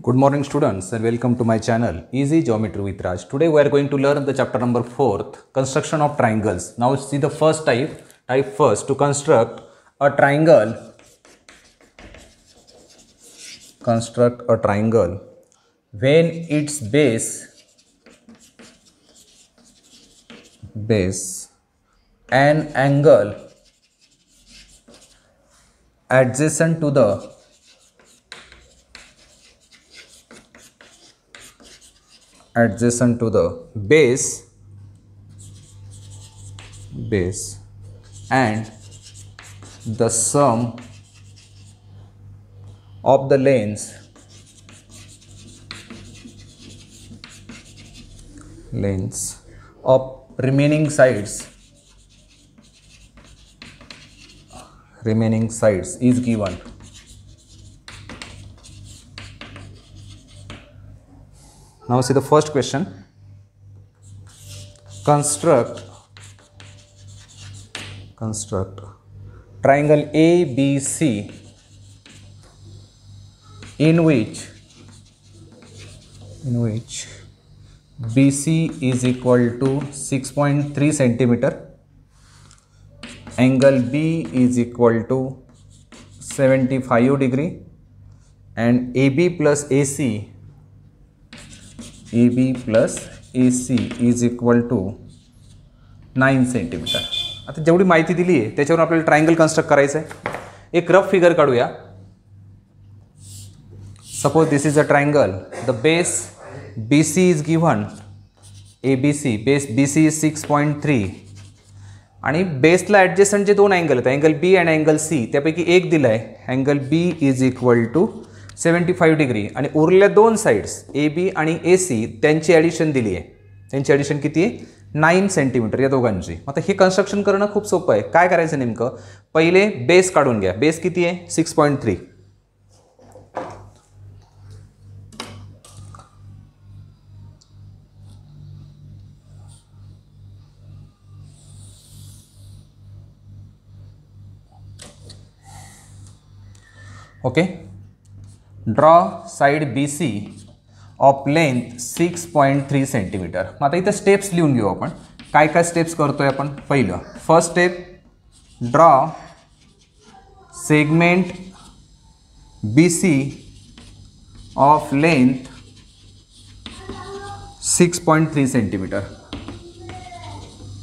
Good morning students and welcome to my channel Easy Geometry with Raj. Today we are going to learn the chapter number 4th, construction of triangles. Now see the first type first. To construct a triangle when its base and angle adjacent to the base and the sum of the lengths of remaining sides is given. Now see the first question. Construct triangle ABC in which BC is equal to 6.3 centimeter, angle B is equal to 75 degree, and AB plus AC is equal to 9 centimetre. आता जेवढी माहिती दिली आहे त्याच्यावर आपल्याला triangle construct करायचं आहे. एक रफ फिगर काढूया. Suppose this is a triangle. The base BC is given ABC. Base BC is 6.3 आणि बेसला ॲडजस्टंट जे दोन अँगल आहेत, अँगल B आणि अँगल C, त्यापैकी एक दिला आहे angle B is equal to 75 degree आणि उरलेल्या दोन साइड्स AB आणि AC त्यांची ॲडिशन दिली आहे. त्यांची ॲडिशन किती आहे? 9 सेंटीमीटर या दोघांची. आता हे कन्स्ट्रक्शन करणं खूप सोपं आहे. काय करायचं नेमकं? पहिले बेस काढून घ्या. बेस किती आहे? 6.3. Okay. Draw side BC of length 6.3 centimetre. मग आता इथं स्टेप्स लिहून घेऊ आपण. काय काय स्टेप्स करतोय आपण? पहिलं first step, draw segment BC of length 6.3 centimetre.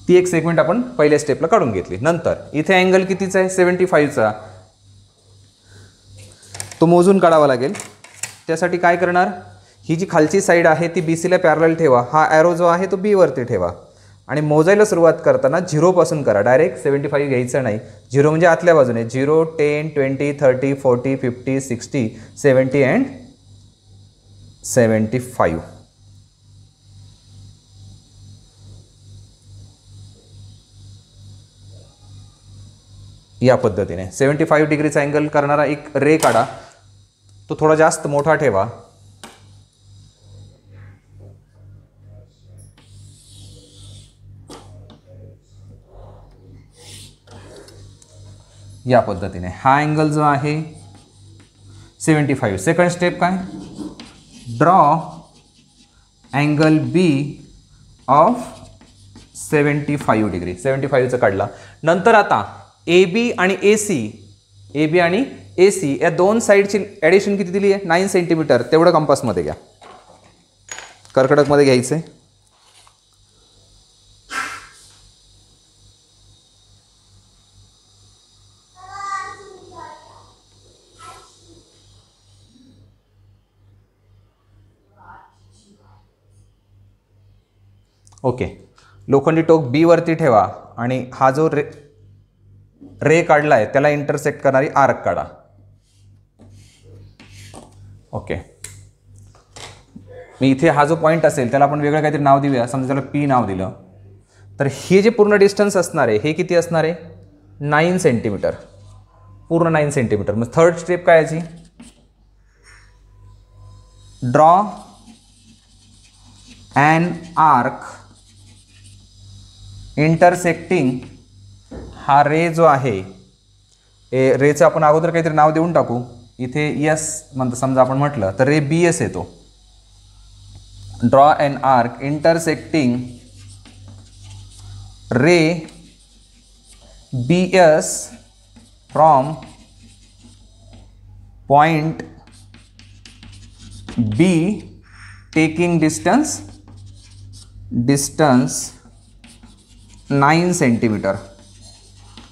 ती एक सेगमेंट आपण पहिल्या स्टेपला काढून घेतली. नंतर इथे अँगल कितीचा आहे? 75चा. तो मोजून काढावा लागेल. त्यासाठी काय करणार? ही जी खालची साईड आहे ती BC ला पॅरलल ठेवा. हा ॲरो जो आहे तो B वरती ठेवा आणि मोजायला सुरुवात करताना 0 पासून करा. डायरेक्ट 75 घ्यायचं नाही. 0 म्हणजे आतल्या बाजूने. 0, 10, 20, 30, 40, 50, 60, 70 अँड 75. या पद्धतीने 75 डिग्रीचा अँगल करणारा एक रे काढा. तो थोडा जास्त मोठा ठेवा. या पद्धतीने हा अँगल जो आहे 75. सेकंड स्टेप काय? Draw angle B of 75 degree. 75चा काढला. नंतर आता AB आणि AC या दोन साईडची ॲडिशन किती दिली आहे? 9 सेंटीमीटर. तेवढं कंपासमध्ये घ्या. कर्कटकमध्ये घ्यायचं आहे. ओके. लोखंडी टोक B वरती ठेवा आणि हा जो रे काढला आहे त्याला इंटरसेक्ट करणारी आर्क काढा. ओके. मी इथे हा जो पॉईंट असेल त्याला आपण वेगळं काहीतरी नाव देऊया. समजा त्याला P नाव दिलं तर हे जे पूर्ण डिस्टन्स असणार आहे हे किती असणार आहे? 9 सेंटीमीटर. पूर्ण 9 सेंटीमीटर. मग थर्ड स्टेप काय याची? ड्रॉ ॲन आर्क इंटरसेक्टिंग हा रे जो आहे रेचं आपण अगोदर काहीतरी नाव देऊन टाकू. इथे यस म्हणतो समजा आपण म्हटलं तर रे बी एस येतो. Draw an arc intersecting ray B S from point B taking distance 9 centimetre.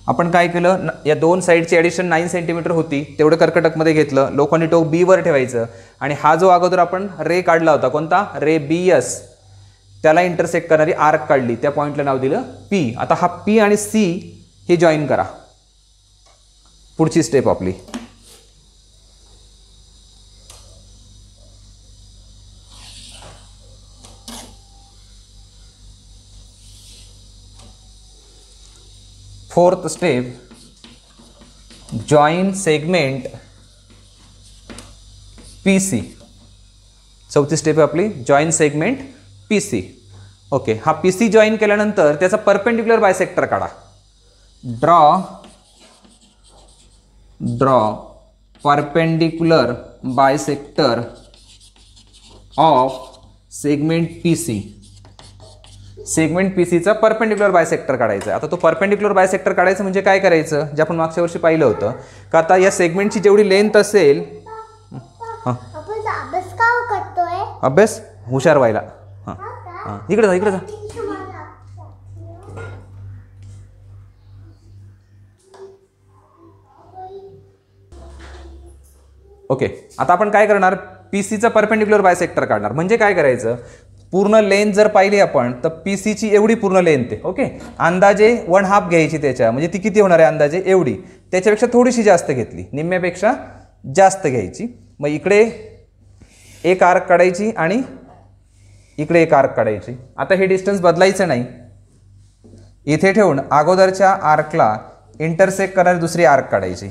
आपण काय केलं, या दोन साईडची ॲडिशन 9 सेंटीमीटर होती, तेवढं कर्कटकमध्ये घेतलं, लोखंडी टोक बी वर ठेवायचं आणि हा जो अगोदर आपण रे काढला होता कोणता रे बी एस, त्याला इंटरसेक्ट करणारी आर्क काढली, त्या पॉईंटला नाव दिलं पी. आता हा पी आणि सी हे जॉईन करा. पुढची स्टेप आपली fourth step, join segment P C. चौथी स्टेप आहे आपली join segment P C. Okay, हा पी सी जॉईन केल्यानंतर त्याचा परपेंडिक्युलर बायसेक्टर काढा. Draw perpendicular bisector of segment P C. Segment P सीचा परपेंडिक्युलर बायसेक्टर काढायचा. आता तो परपेंडिक्युलर बायसेक्टर काढायचं म्हणजे काय करायचं, जे आपण मागच्या वर्षी पाहिलं होतं का, आता या सेगमेंटची जेवढी लेंथ असेल, अभ्यास हुशार व्हायला, हां इकडे जा इकडे जा. ओके, आता आपण काय करणार, पी सीचा परपेंडिक्युलर बायसेक्टर काढणार. म्हणजे काय करायचं, पूर्ण लेंथ जर पाहिली आपण तर पी सीची एवढी पूर्ण लेंथ आहे. ओके, अंदाजे 1/2 घ्यायची त्याच्या, म्हणजे ती किती होणार आहे अंदाजे एवढी, त्याच्यापेक्षा थोडीशी जास्त घेतली, निम्म्यापेक्षा जास्त घ्यायची. मग इकडे एक आर्क काढायची आणि इकडे एक आर्क काढायची. आता हे डिस्टन्स बदलायचं नाही, इथे ठेवून अगोदरच्या आर्कला इंटरसेक्ट करणारी दुसरी आर्क काढायची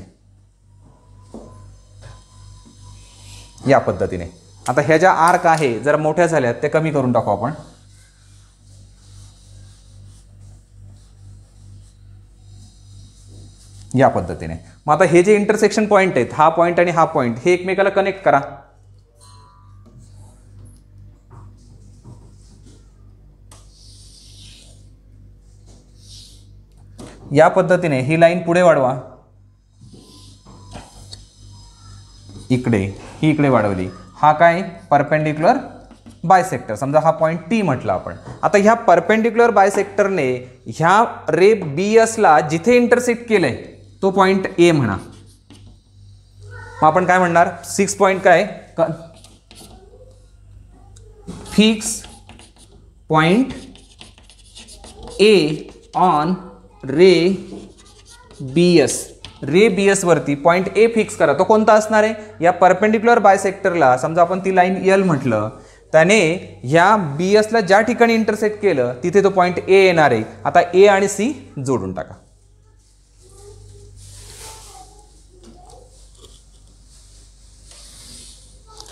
या पद्धतीने. आता ह्या ज्या आर्क आहे जरा मोठ्या झाल्यात, त्या कमी करून टाकू आपण. या पद्धतीने. मग आता हे जे इंटरसेक्शन पॉइंट आहेत, हा पॉइंट आणि हा पॉइंट, हे एकमेकाला कनेक्ट करा. या पद्धतीने ही लाईन पुढे वाढवा. इकडे ही इकडे वाढवली. हा काय परपेंडिक्युलर बायसेक्टर, समजा हा पॉइंट टी म्हटलं आपण. आता ह्या परपेंडिक्युलर बायसेक्टरने ह्या रे बी एसला जिथे इंटरसेक्ट केलंय तो पॉइंट ए म्हणा. मग आपण काय म्हणणार, 6 पॉइंट काय, fix point A on ray B S. Ray B S वरती पॉइंट ए फिक्स करा. तो कोणता असणार आहे, या परपेंडिक्युलर बायसेक्टरला समजा आपण ती लाईन एल म्हटलं, त्याने ह्या बी एसला ज्या ठिकाणी इंटरसेक्ट केलं तिथे तो पॉइंट ए येणार आहे. आता ए आणि सी जोडून टाका.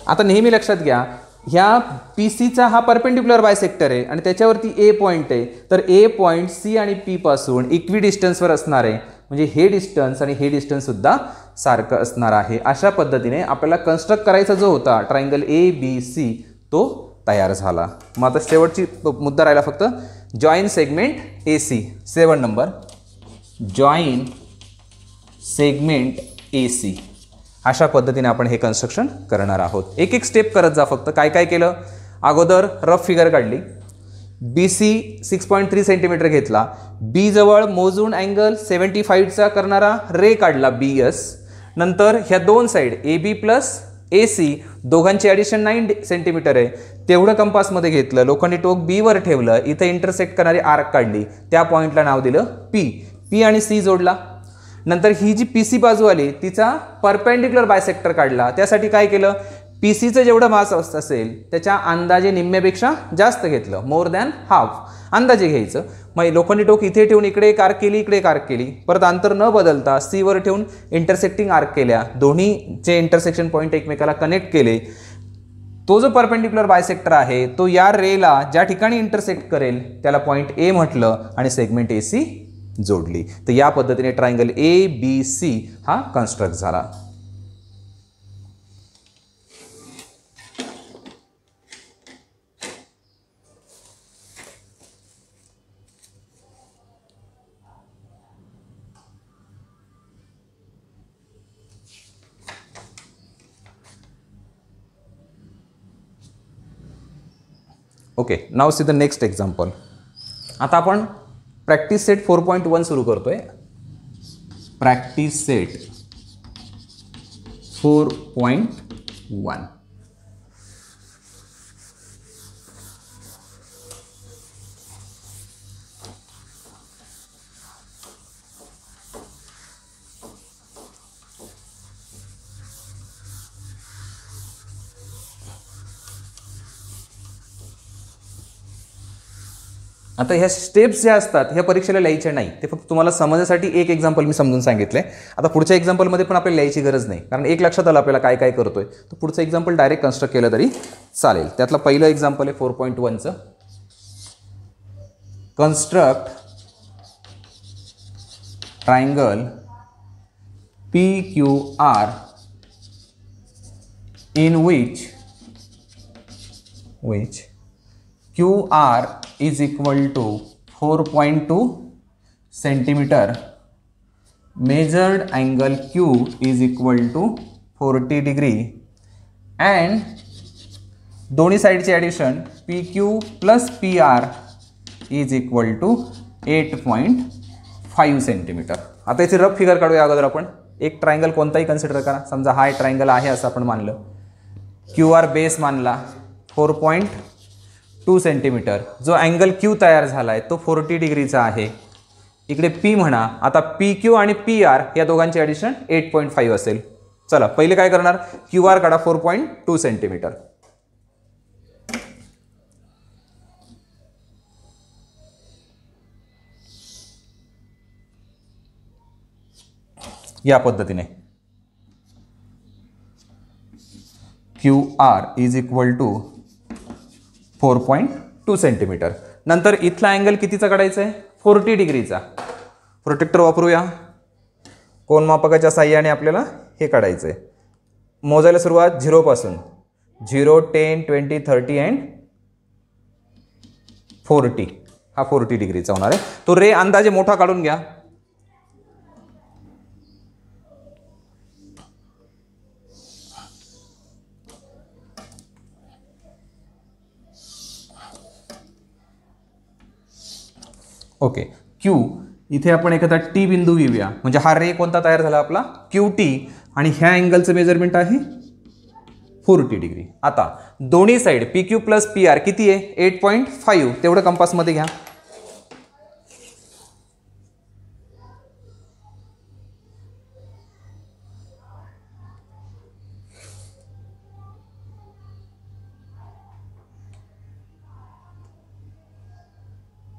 आता नेहमी लक्षात घ्या, ह्या पी सीचा हा परपेंडिक्युलर बायसेक्टर आहे आणि त्याच्यावरती ए पॉइंट आहे, तर ए पॉइंट सी आणि पी पासून इक्वी डिस्टन्सवर असणार आहे. म्हणजे हे डिस्टन्स आणि हे डिस्टन्स सुद्धा सारखं असणार आहे. अशा पद्धतीने आपल्याला कन्स्ट्रक्ट करायचा जो होता ट्रायंगल ए बी सी तो तयार झाला. मग आता शेवटची मुद्दा राहिला फक्त join segment A C. 7 number, join segment A C. अशा पद्धतीने आपण हे कन्स्ट्रक्शन करणार आहोत. एक एक स्टेप करत जा. फक्त काय काय केलं, अगोदर रफ फिगर काढली, बी सी 6.3 सेंटीमीटर घेतला, बी जवळ मोजून अँगल 75चा करणारा रे काढला बी एस. नंतर ह्या दोन side A B plus A C दोघांची ॲडिशन 9 सेंटीमीटर आहे, तेवढं कंपासमध्ये घेतलं, लोखंडी टोक बी वर ठेवलं, इथे इंटरसेक्ट करणारी आर्क काढली, त्या पॉईंटला नाव दिलं पी. पी आणि सी जोडला. नंतर ही जी पी सी बाजू आली तिचा परपेंडिक्युलर बायसेक्टर काढला. त्यासाठी काय केलं, पी सीचं जेवढं मास असेल त्याच्या अंदाजे निम्म्यापेक्षा जास्त घेतलं, मोर दॅन हाफ अंदाजे घ्यायचं. मग लोखंडी टोक इथे ठेवून इकडे एक आर्क केली, इकडे एक आर्क केली, परत अंतर न बदलता सी वर ठेवून इंटरसेक्टिंग आर्क केल्या, दोन्हीचे इंटरसेक्शन पॉईंट एकमेकाला कनेक्ट केले. तो जो परपेंडिक्युलर बायसेक्टर आहे तो या रेला ज्या ठिकाणी इंटरसेक्ट करेल त्याला पॉईंट ए म्हटलं आणि सेगमेंट ए सी जोडली. तर या पद्धतीने ट्रायंगल ए बी सी हा कन्स्ट्रक्ट झाला. Okay, now see the next example. आता आपण प्रॅक्टिस सेट 4.1 सुरू करतोय. Practice set 4.1. आता ह्या स्टेप्स ज्या असतात ह्या परीक्षेला लिहायच्या नाही, ते फक्त तुम्हाला समजण्यासाठी एक एक्झाम्पल मी समजून सांगितलं आहे. आता पुढच्या एक्झाम्पलमध्ये पण आपल्याला लिहायची गरज नाही, कारण एक लक्षात आलं आपल्याला काय काय करतोय, तर पुढचं एक्झाम्पल डायरेक्ट कन्स्ट्रक्ट केलं तरी चालेल. त्यातलं पहिलं एक्झाम्पल आहे 4.1चं. Construct triangle PQR in which QR is equal to 4.2 centimeter, measured angle Q is equal to 40 degree, and दोन्ही साइडचे addition PQ plus PR is equal to 8.5 centimetre. आता याची रफ फिगर काढूया अगोदर आपण. एक ट्रायंगल कोणताही कन्सिडर करा. समजा हा ट्रायंगल आहे असं आपण मानलं, QR बेस मानला, 4.2 सेंटीमीटर. जो अँगल Q तयार झाला आहे तो 40 डिग्रीचा आहे. इकडे P म्हणा. आता PQ आणि PR या दोघांचे ॲडिशन 8.5 असेल. चला पहिले काय करणार, QR काढा 4.2 सेंटीमीटर. या पद्धतीने QR is equal to 4.2 centimetre. नंतर इथला अँगल कितीचा काढायचा आहे, 40 डिग्रीचा. प्रोटेक्टर वापरूया. कोनमापकाच्या साहाय्याने आपल्याला हे काढायचं आहे. मोजायला सुरुवात 0 पासून. 0, 10, 20, 30 अँड 40. हा 40 डिग्रीचा होणार आहे. तो रे अंदाजे मोठा काढून घ्या. ओके, Q इथे आपण एखादा T बिंदू घेऊया. म्हणजे हा रे कोणता तयार झाला आपला, QT, आणि ह्या अँगलचं मेजरमेंट आहे 40 डिग्री. आता दोन्ही साईड PQ प्लस PR किती आहे, 8.5. तेवढं कंपासमध्ये घ्या.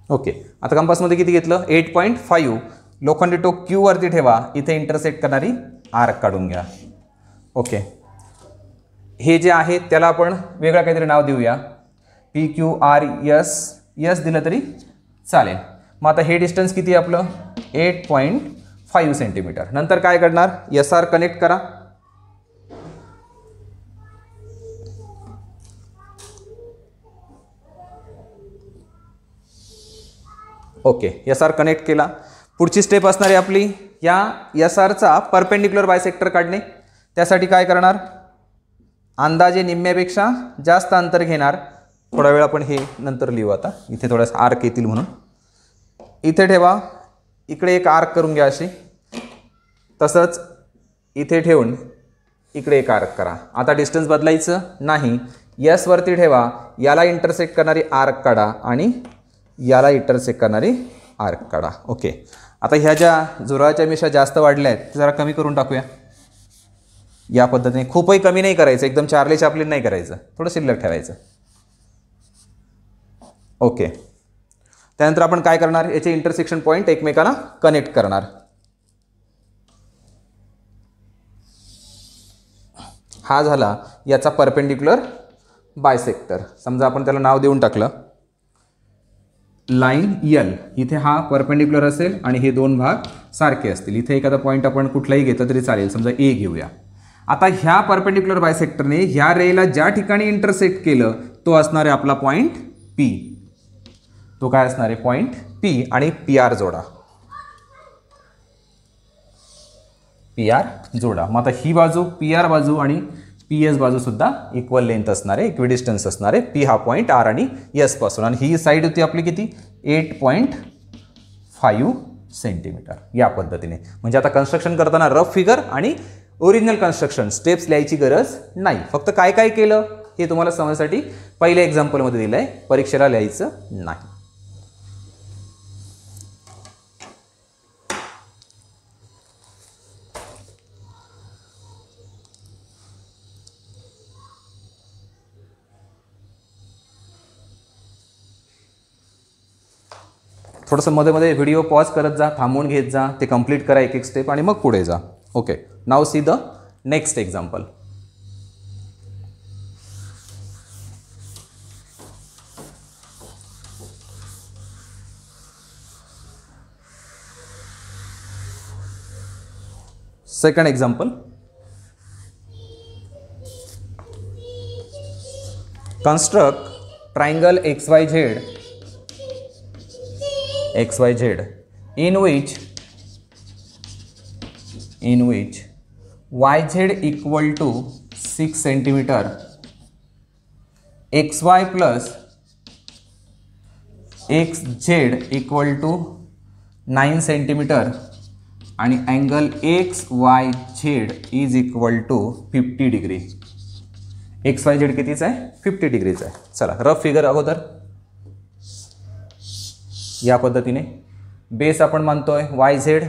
ओके, आता कंपासमध्ये किती घेतलं, 8.5. लोखंडी टोक Q वरती ठेवा. इथे इंटरसेक्ट करणारी आर्क काढून घ्या. ओके, हे जे आहे त्याला आपण वेगळं काहीतरी नाव देऊया. PQRS दिलं तरी चालेल. मग आता हे डिस्टन्स किती आहे आपलं, 8.5 सेंटीमीटर. नंतर काय करणार, SR कनेक्ट करा. ओके, SR कनेक्ट केला. पुढची स्टेप असणार आहे आपली या SRचा परपेंडिक्युलर बायसेक्टर काढणे. त्यासाठी काय करणार, अंदाजे निम्म्यापेक्षा जास्त अंतर घेणार. थोडा वेळ आपण हे नंतर लिहू. आता इथे थोडासा आर्क येतील म्हणून इथे ठेवा. इकडे एक आर्क करून घ्या अशी. तसंच इथे ठेवून इकडे एक आर्क करा. आता डिस्टन्स बदलायचं नाही. S वरती ठेवा. याला इंटरसेक्ट करणारी आर्क काढा आणि याला इंटरसेक्ट करणारी आर्क काढा. ओके, आता ह्या ज्या जुळवाच्या मिशा जास्त वाढल्या आहेत ते जरा कमी करून टाकूया. या पद्धतीने खूपही कमी नाही करायचं, एकदम चार्ली चॅप्लिन नाही करायचं, थोडं शिल्लक ठेवायचं. ओके, त्यानंतर आपण काय करणार, याचे इंटरसेक्शन पॉईंट एकमेकांना कनेक्ट करणार. हा झाला याचा परपेंडिक्युलर बायसेक्टर. समजा आपण त्याला नाव देऊन टाकलं लाईन L. इथे हा परपेंडिक्युलर असेल आणि हे दोन भाग सारखे असतील. इथे एखादा पॉईंट आपण कुठलाही घेतलं तरी चालेल, समजा A घेऊया. आता ह्या परपेंडिक्युलर बायसेक्टरने ह्या रेला ज्या ठिकाणी इंटरसेक्ट केलं तो असणार आहे आपला पॉईंट P. तो काय असणार आहे, पॉईंट P. आणि PR जोडा. PR जोडा. मग आता ही बाजू PR बाजू आणि पी एस बाजूसुद्धा इक्वल लेंथ असणार आहे, इक्विडिस्टन्स असणार आहे पी हा पॉईंट आर आणि एस पासून. आणि ही साईड होती आपली किती 8.5 सेंटीमीटर. या पद्धतीने म्हणजे आता कन्स्ट्रक्शन करताना रफ फिगर आणि ओरिजिनल कन्स्ट्रक्शन स्टेप्स लिहायची गरज नाही. फक्त काय काय केलं हे तुम्हाला समजण्यासाठी पहिल्या एक्झाम्पलमध्ये दिलं आहे, परीक्षेला लिहायचं नाही. थोडंसं मध्ये मध्ये व्हिडिओ पॉज करत जा, थांबवून घेत जा, ते कंप्लीट करा एक एक स्टेप आणि मग पुढे जा. Okay, now see the next example. Second example, construct triangle XYZ in which YZ equal to 6 centimeter, XY plus XZ equal to 9 centimeter आणि angle XYZ is equal to 50 degree. XYZ कितीचा आहे 50 डिग्रीचा आहे. चला रफ फिगर अगोदर या पद्धतीने base आपण मानतोय YZ,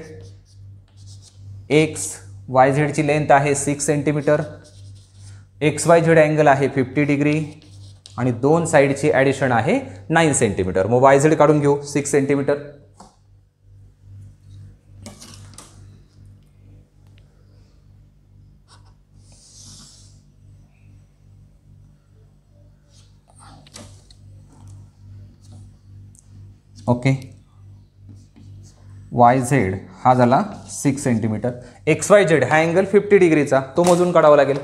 YZ ची लेंथ आहे 6 सेंटीमीटर, XYZ अँगल आहे 50 डिग्री आणि दोन साईडची ॲडिशन आहे 9 सेंटीमीटर. मग YZ काढून घेऊ 6 सेंटीमीटर. ओके, YZ हा झाला 6 सेंटीमीटर, XYZ हा अँगल 50 डिग्रीचा, तो मोजून काढावा लागेल.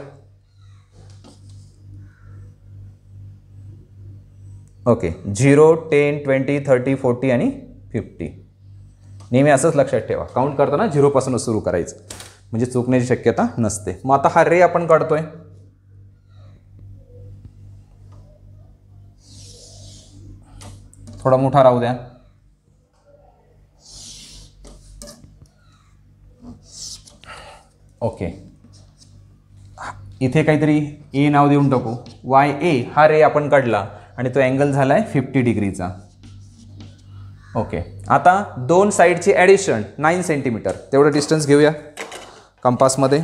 ओके, 0, 10, 20, 30, 40 आणि 50. नेहमी असंच लक्षात ठेवा, काउंट करताना 0 पासून सुरू करायचं म्हणजे चुकण्याची शक्यता नसते. मग आता हा रे आपण काढतोय. थोडा मोठा राहू द्या. ओके, इथे काहीतरी ए नाव देऊन टाकू. YA हा रे आपण काढला आणि तो अँगल झाला आहे 50 डिग्रीचा. ओके, आता दोन साईडची ॲडिशन 9 सेंटीमीटर, तेवढं डिस्टन्स घेऊया कंपासमध्ये.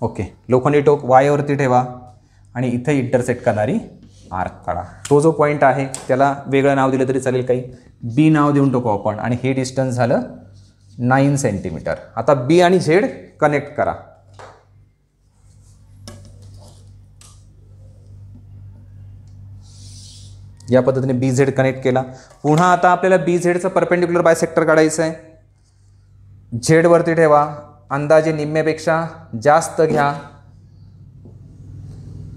ओके, लोखंडी टोक वायवरती ठेवा आणि इथे इंटरसेक्ट करणारी आर्क काढा. तो जो पॉईंट आहे त्याला वेगळं नाव दिलं तरी चालेल, काही बी नाव देऊन टाकू आपण. आणि हे डिस्टन्स झालं 9 सेंटीमीटर. आता बी आणि झेड कनेक्ट करा. या पद्धतीने बी झेड कनेक्ट केला. पुन्हा आता आपल्याला बी झेडचं परपेंडिक्युलर बायसेक्टर काढायचं आहे. झेड वरती ठेवा, अंदाजे निम्म्यापेक्षा जास्त घ्या,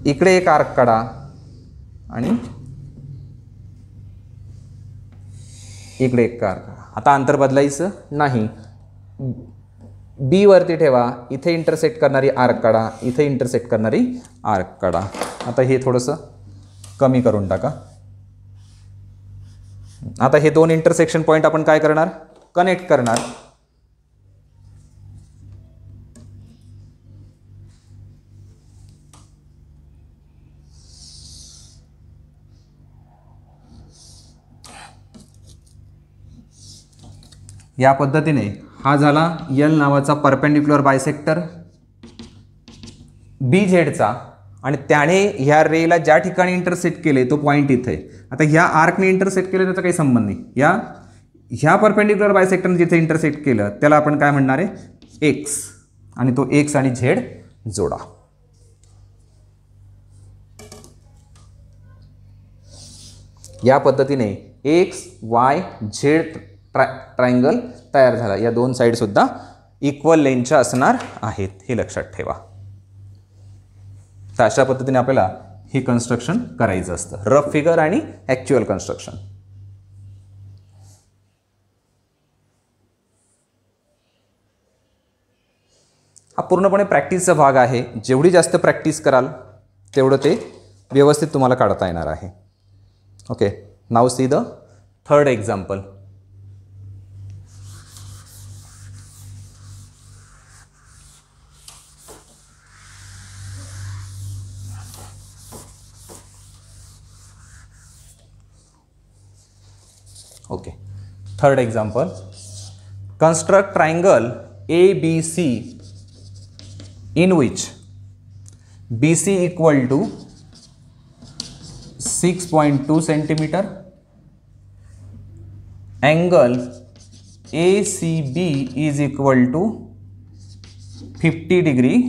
इकडे एक आर्क काढा आणि इकडे एक आर्क. आता अंतर बदलायचं नाही. बी वरती ठेवा, इथे इंटरसेक्ट करणारी आर्क काढा, इथे इंटरसेक्ट करणारी आर्क काढा. आता हे थोडंसं कमी करून टाका. आता हे दोन इंटरसेक्शन पॉईंट आपण काय करणार, कनेक्ट करणार. या पद्धतीने हा झाला एल नावाचा परपेंडिक्युलर बायसेक्टर बी झेडचा. आणि त्याने ह्या रेला ज्या ठिकाणी इंटरसेक्ट केले तो पॉईंट इथे. आता ह्या आर्कने इंटरसेक्ट केलं त्याचा काही संबंध नाही. ह्या परपेंडिक्युलर बायसेक्टरने जिथे इंटरसेक्ट केलं त्याला आपण काय म्हणणार आहे, एक्स. आणि तो एक्स आणि झेड जोडा. या पद्धतीने एक्स वाय झेड ट्रायंगल तयार झाला. या दोन साईड सुद्धा इक्वल लेंथच्या असणार आहेत, हे लक्षात ठेवा. तर अशा पद्धतीने आपल्याला हे कन्स्ट्रक्शन करायचं असतं, रफ फिगर आणि ॲक्च्युअल कन्स्ट्रक्शन. हा पूर्णपणे प्रॅक्टिसचा भाग आहे. जेवढी जास्त प्रॅक्टिस कराल तेवढं ते व्यवस्थित तुम्हाला काढता येणार आहे. Okay, now see the third example. Okay, third example. Construct triangle ABC in which BC equal to 6.2 centimeter, angle ACB is equal to 50 degree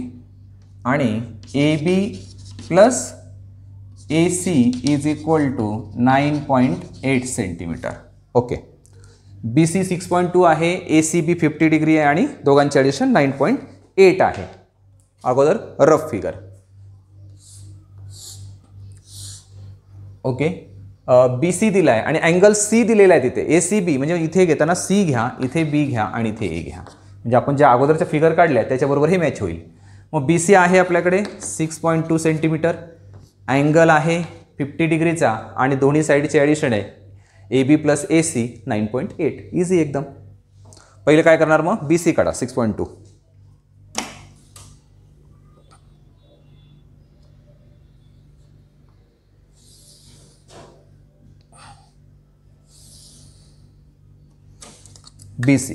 आणि AB plus AC is equal to 9.8 centimeter. Okay, BC 6.2 आहे, ACB 50 degree आहे आणि दोघांचे addition 9.8 आहे. अगोदर rough figure. Okay, BC दिला आहे आणि अँगल C दिलेला आहे तिथे. ACB म्हणजे इथे घेताना C घ्या, इथे B घ्या आणि इथे A घ्या. म्हणजे आपण ज्या अगोदरच्या फिगर काढल्या त्याच्याबरोबर हे मॅच होईल. मग BC आहे आपल्याकडे 6.2 सेंटीमीटर, अँगल आहे 50 डिग्रीचा आणि दोन्ही साईडचे ॲडिशन आहे AB प्लस AC 9.8. इझी एकदम. पहिले काय करणार मग, BC काढा 6.2. BC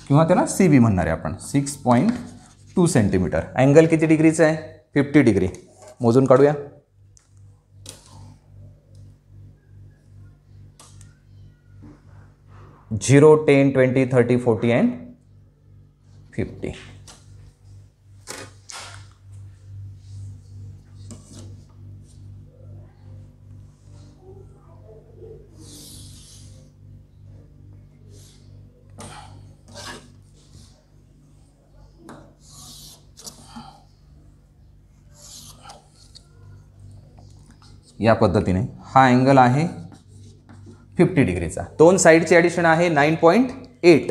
किंवा त्याला CB म्हणणार आहे आपण. 6.2 सेंटीमीटर. अँगल किती डिग्रीचा आहे, 50 डिग्री. मोजून काढूया. 0, 10, 20, 30, 40 and 50. या पद्धतीने हा अँगल आहे 50 डिग्रीचा. दोन साईडचे ॲडिशन आहे 9.8.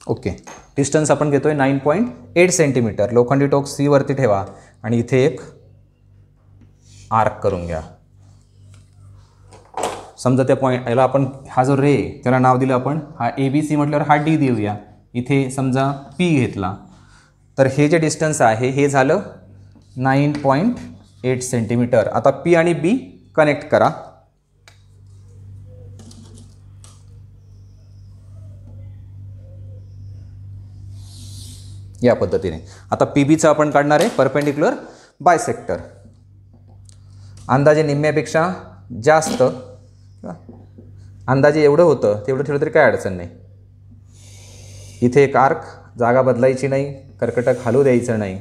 ओके, डिस्टन्स आपण घेतोय 9.8 सेंटीमीटर. लोखंडी टोक C वरती ठेवा आणि इथे एक आर्क करून घ्या. समजा त्या पॉईंट याला आपण हा जो रे त्याला नाव दिलं आपण, हा ABC म्हटल्यावर हा D देऊया. इथे समजा P घेतला तर हे जे डिस्टन्स आहे हे झालं 9.8 सेंटीमीटर. आता P आणि B कनेक्ट करा. या पद्धतीने. आता PBचा आपण काढणार आहे परपेंडिक्युलर बायसेक्टर. अंदाजे निम्म्यापेक्षा जास्त, अंदाजे एवढं होतं तेवढं ठेवलं तरी काय अडचण नाही. इथे एक आर्क, जागा बदलायची नाही, कर्कटक हलू द्यायचं नाही.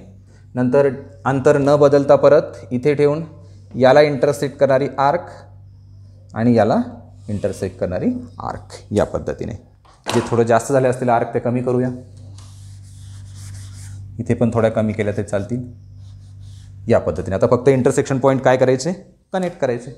नंतर अंतर न बदलता परत इथे ठेवून याला इंटरसेक्ट करणारी आर्क आणि याला इंटरसेक्ट करणारी आर्क. या पद्धतीने. जे थोडं जास्त झाले असतील आर्क ते कमी करूया. इथे पण थोड्या कमी केल्या तरी चालतील. या पद्धतीने. आता फक्त इंटरसेक्शन पॉईंट काय करायचे, कनेक्ट करायचे.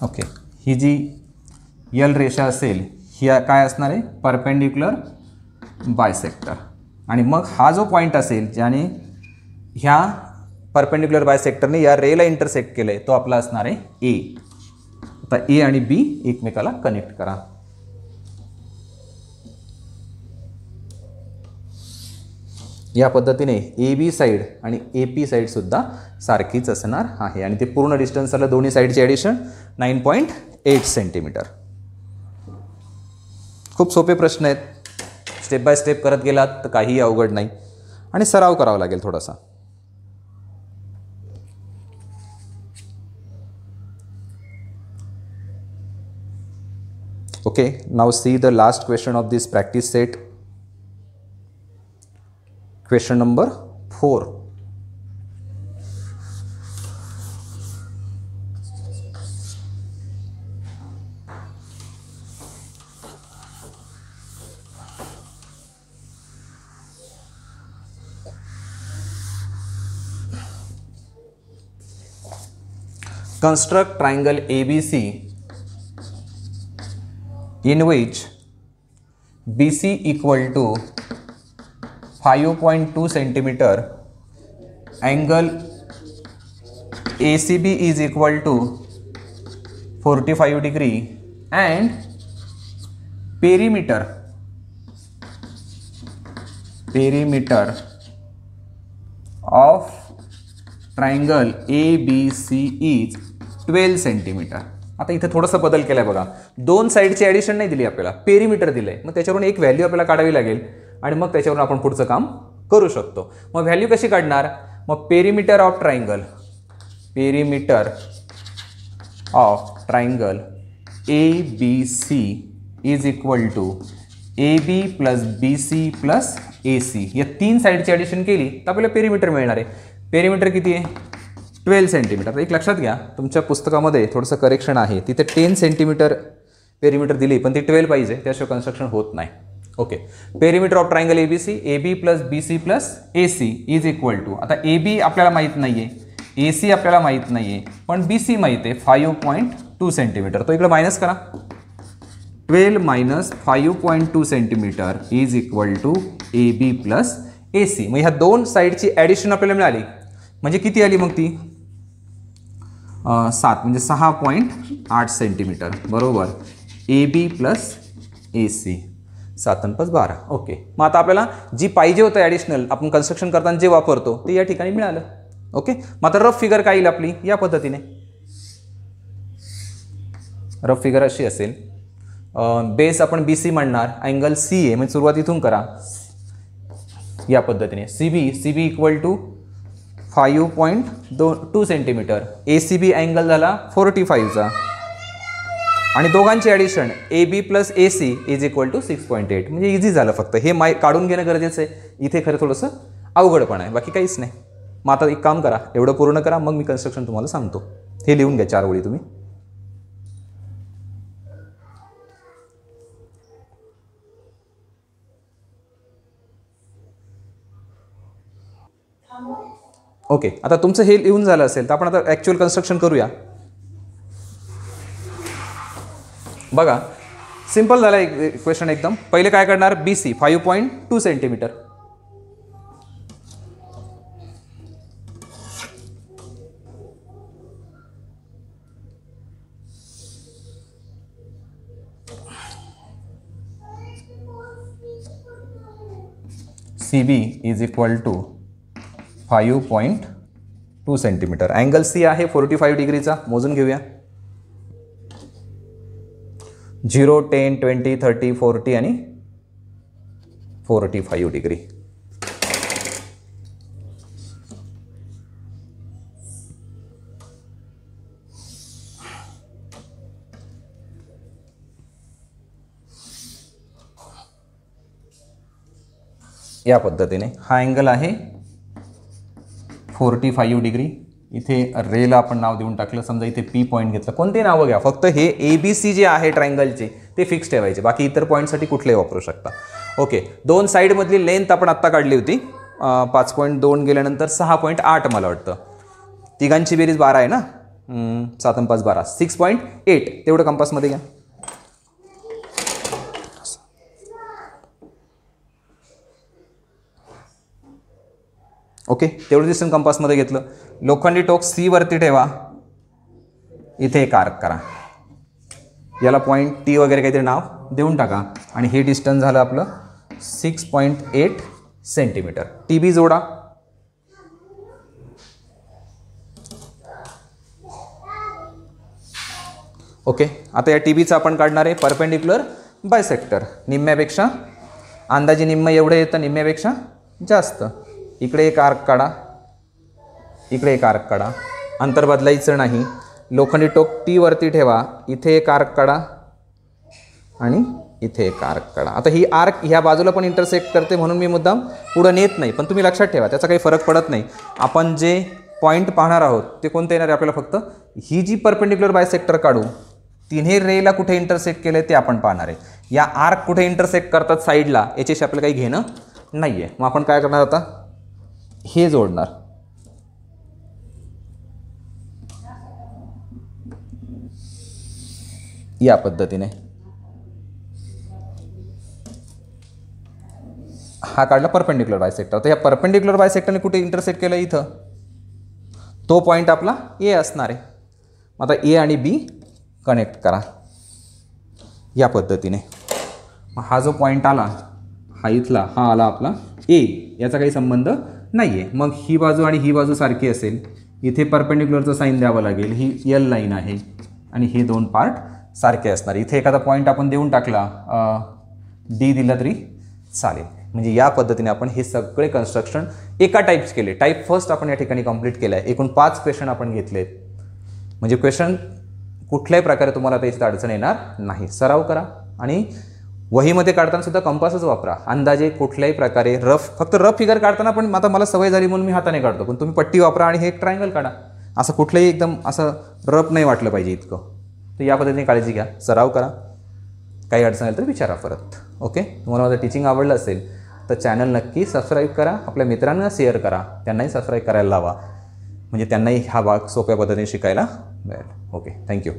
ओके, ही जी यल रेषा असेल ही काय असणार आहे, परपेंडिक्युलर बायसेक्टर. आणि मग हा जो पॉईंट असेल ज्याने ह्या परपेंडिक्युलर बायसेक्टरने या रेला इंटरसेक्ट केलं आहे तो आपला असणार आहे ए. आता ए आणि बी एकमेकाला कनेक्ट करा. या पद्धतीने ए बी साईड आणि ए पी साईडसुद्धा सारखीच असणार आहे आणि ते पूर्ण डिस्टन्स आलं दोन्ही साईडचे ॲडिशन 9.8 सेंटीमीटर. खूप सोपे प्रश्न आहेत, स्टेप बाय स्टेप करत गेलात तर काहीही अवघड नाही आणि सराव करावा लागेल थोडासा. Okay, now see the last question of this practice set. Question number 4. Construct triangle ABC in which BC equal to 5.2 centimeter, angle ACB is equal to 45 degree and perimeter of triangle ABC is 12 centimeter. आता इथे थोडंसं बदल केला आहे बघा, दोन साईडची addition नाही दिली आपल्याला, पेरीमीटर दिलं आहे. मग त्याच्यावरून एक व्हॅल्यू आपल्याला काढावी लागेल आणि मग त्याच्यावरून आपण पुढचं काम करू शकतो. मग व्हॅल्यू कशी काढणार? मग perimeter of triangle A B C is equal to A B plus B C plus A C. या तीन साईडची ॲडिशन केली तर आपल्याला पेरीमीटर मिळणार आहे. पेरीमीटर किती आहे? 12 सेंटीमीटर. एक लक्षात घ्या, तुमच्या पुस्तकामध्ये थोडंसं करेक्शन आहे, तिथे 10 सेंटीमीटर पेरीमीटर दिली पण ती 12 पाहिजे, त्याशिवाय कन्स्ट्रक्शन होत नाही. Okay, perimeter of triangle A B C, A B plus B C plus A C is equal to, आता ए बी आपल्याला माहीत नाही आहे, ए सी आपल्याला माहीत नाही आहे, पण बी सी माहीत आहे 5.2 सेंटीमीटर. तो इकडे मायनस करा, 12 minus 5.2 centimetre is equal to A B plus A C. मग ह्या दोन साईडची ॲडिशन आपल्याला मिळाली म्हणजे किती आली मग ती? 7 म्हणजे 6.8 सेंटीमीटर बरोबर ए बी प्लस ए सी. 7 आणि 5 12. ओके, मग आता आपल्याला जी पाहिजे होतं ॲडिशनल आपण कन्स्ट्रक्शन करताना जे वापरतो ते या ठिकाणी मिळालं. ओके, मग आता रफ फिगर काय येईल आपली या पद्धतीने? रफ फिगर अशी असेल, बेस आपण बी सी म्हणणार, अँगल सी आहे म्हणजे सुरुवात इथून करा या पद्धतीने. C B equal to 5.2 centimetre, A C B angle झाला 45चा आणि दोघांची addition A B plus A C is equal to 6.8. म्हणजे इझी झालं, फक्त हे काढून घेणं गरजेचं आहे. इथे खरं थोडंसं अवघडपण आहे, बाकी काहीच नाही. मग आता एक काम करा, एवढं पूर्ण करा, मग मी कन्स्ट्रक्शन तुम्हाला सांगतो. हे लिहून घ्या 4 ओळी तुम्ही. ओके, आता तुमचं हे लिहून झालं असेल तर आपण आता ॲक्च्युअल कन्स्ट्रक्शन करूया. बघा, सिंपल झालं एक क्वेश्चन एकदम. पहिले काय करणार? B C 5.2 centimetre, C B is equal to 5.2 centimetre. Angle C आहे 45 डिग्रीचा, मोजून घेऊया. 0, 10, 20, 30, 40 आणि 45 डिग्री. या पद्धतीने हा अँगल आहे 45 डिग्री. इथे रेला आपण नाव देऊन टाकलं, समजा इथे पी पॉईंट घेतलं, कोणते नावं घ्या, फक्त हे ए बी सी जे आहे ट्रायंगलचे ते फिक्स ठेवायचे, बाकी इतर पॉईंटसाठी कुठलेही वापरू शकता. ओके, दोन साईडमधली लेंथ आपण आत्ता काढली होती, 5.2 गेल्यानंतर 6.8 मला वाटतं. तिघांची बेरीज 12 आहे ना, 7 आणि 5 12, 6.8 तेवढं कंपासमध्ये घ्या. ओके, तेवढं डिस्टन्स कंपासमध्ये घेतलं. लोखंडी टोक सी वरती ठेवा, इथे एक आर्क करा, याला पॉईंट टी वगैरे काहीतरी नाव देऊन टाका आणि हे डिस्टन्स झालं आपलं 6.8 सेंटीमीटर. TB जोडा. ओके, आता या TBचं आपण काढणार आहे परपेंडिक्युलर बायसेक्टर. निम्म्यापेक्षा अंदाजे निम्म एवढं येतं, निम्म्यापेक्षा जास्त. इकडे एक आर्क काढा, इकडे एक आर्क काढा, अंतर बदलायचं नाही. लोखंडी टोक T वरती ठेवा, इथे एक आर्क काढा आणि इथे एक आर्क काढा. आता ही आर्क ह्या बाजूला पण इंटरसेक्ट करते म्हणून मी मुद्दाम पुढं नेत नाही, पण तुम्ही लक्षात ठेवा त्याचा काही फरक पडत नाही. आपण जे पॉईंट पाहणार आहोत ते कोणते येणार आहे आपल्याला, फक्त ही जी परपेंडिक्युलर बायसेक्टर काढू तिन्ही रेला कुठे इंटरसेक्ट केले ते आपण पाहणार आहे. या आर्क कुठे इंटरसेक्ट करतात साईडला याच्याशी आपल्याला काही घेणं नाही आहे. मग आपण काय करणार, आता हे जोडणार. या पद्धतीने हा काढला परपेंडिक्युलर बायसेक्टर. तर या परपेंडिक्युलर बायसेक्टरने कुठे इंटरसेक्ट केलं, इथं. तो पॉईंट आपला A असणार आहे. आता A आणि B कनेक्ट करा या पद्धतीने. हा जो पॉईंट आला, हा इथला, हा आला आपला A, याचा काही संबंध नाही आहे. मग ही बाजू आणि ही बाजू सारखी असेल, इथे परपेंडिक्युलरचं साईन द्यावं लागेल. ही L लाईन आहे आणि हे दोन पार्ट सारखे असणार. इथे एखादा पॉईंट आपण देऊन टाकला, D दिला तरी चालेल. म्हणजे या पद्धतीने आपण हे सगळे कन्स्ट्रक्शन एका टाईप्स केले. टाईप फर्स्ट आपण या ठिकाणी कंप्लीट केलं आहे. एकूण 5 क्वेश्चन आपण घेतलेत. म्हणजे क्वेश्चन कुठल्याही प्रकारे तुम्हाला त्याची अडचण येणार नाही. सराव करा आणि वहीमध्ये काढताना सुद्धा कंपासच वापरा. अंदाजे कुठल्याही प्रकारे फक्त रफ फिगर काढताना पण आता मला सवय झाली म्हणून मी हाताने काढतो, पण तुम्ही पट्टी वापरा आणि हे एक ट्रायंगल काढा. असं कुठलंही एकदम असं रफ नाही वाटलं पाहिजे इतकं. तर या पद्धतीने काळजी घ्या, सराव करा. काही अडचण आली तर विचारा परत. ओके, तुम्हाला माझं टीचिंग आवडलं असेल तर चॅनल नक्की सबस्क्राईब करा. आपल्या मित्रांना शेअर करा, त्यांनाही सबस्क्राईब करायला लावा, म्हणजे त्यांनाही हा भाग सोप्या पद्धतीने शिकायला मिळेल. Okay, thank you.